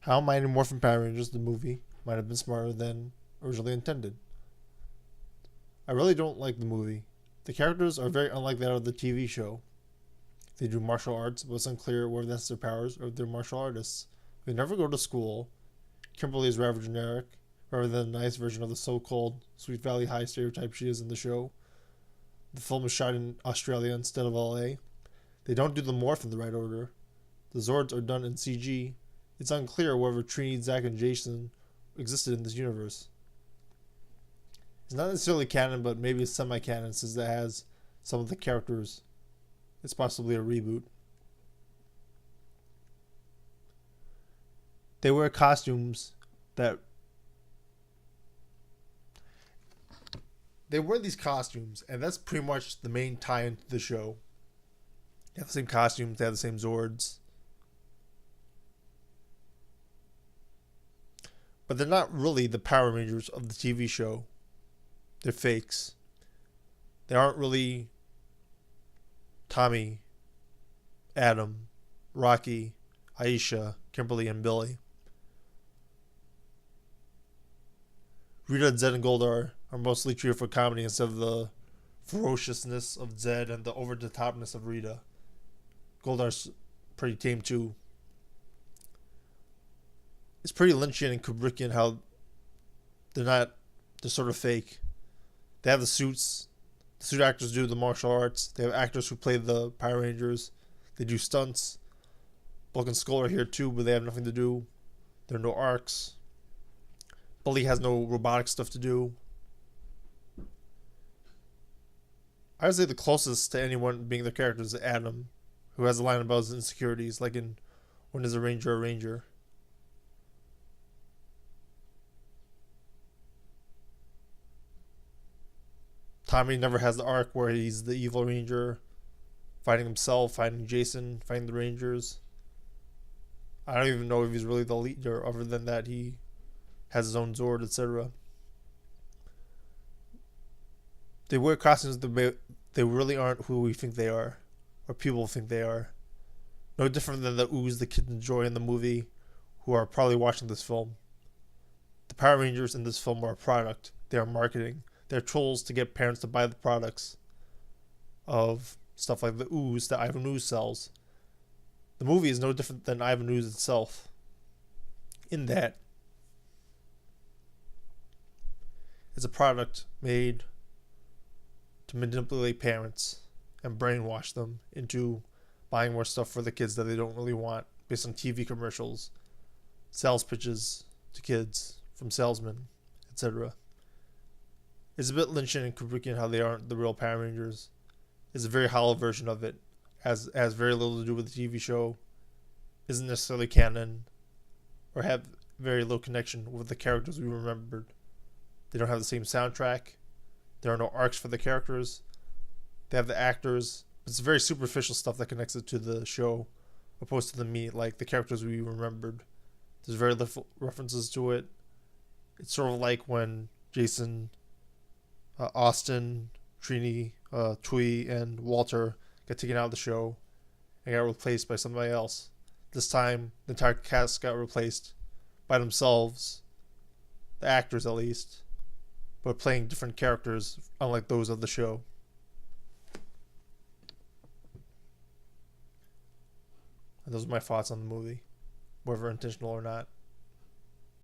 How Mighty Morphin Power Rangers, the movie, might have been smarter than originally intended. I really don't like the movie. The characters are very unlike that of the TV show. They do martial arts, but it's unclear whether that's their powers or if they're martial artists. They never go to school. Kimberly is rather generic, rather than a nice version of the so-called Sweet Valley High stereotype she is in the show. The film is shot in Australia instead of LA. They don't do the morph in the right order. The Zords are done in CG. It's unclear whether Trini, Zack, and Jason existed in this universe. It's not necessarily canon, but maybe it's semi-canon since it has some of the characters. It's possibly a reboot. They wear costumes that... They wear these costumes, and that's pretty much the main tie-in to the show. They have the same costumes, they have the same Zords. But they're not really the Power Rangers of the TV show. They're fakes. They aren't really Tommy, Adam, Rocky, Aisha, Kimberly, and Billy. Rita, Zed, and Goldar are mostly treated for comedy instead of the ferociousness of Zed and the over-the-topness of Rita. Goldar's pretty tame too. It's pretty Lynchian and Kubrickian how they're sort of fake. They have the suits. The suit actors do the martial arts. They have actors who play the Power Rangers. They do stunts. Bulk and Skull are here too, but they have nothing to do. There are no arcs. Bully has no robotic stuff to do. I would say the closest to anyone being their character is Adam, who has a line about his insecurities, like in When Is a Ranger a Ranger? Tommy never has the arc where he's the evil ranger, fighting himself, fighting Jason, fighting the Rangers. I don't even know if he's really the leader, other than that he has his own Zord, etc. They wear costumes that they really aren't who we think they are, or people think they are. No different than the ooze the kids enjoy in the movie, who are probably watching this film. The Power Rangers in this film are a product. They are marketing. They're trolls to get parents to buy the products of stuff like the ooze that Ivan Ooze sells. The movie is no different than Ivan Ooze itself, in that it's a product made to manipulate parents and brainwash them into buying more stuff for the kids that they don't really want based on TV commercials, sales pitches to kids from salesmen, etc. It's a bit Lynchian and Kubrickian how they aren't the real Power Rangers. It's a very hollow version of it. Has very little to do with the TV show. Isn't necessarily canon. Or have very little connection with the characters we remembered. They don't have the same soundtrack. There are no arcs for the characters. They have the actors. It's very superficial stuff that connects it to the show, opposed to the meat, like the characters we remembered. There's very little references to it. It's sort of like when Jason, Austin, Trini, Tui, and Walter got taken out of the show and got replaced by somebody else. This time, the entire cast got replaced by themselves, the actors at least, but playing different characters unlike those of the show. And those are my thoughts on the movie, whether intentional or not.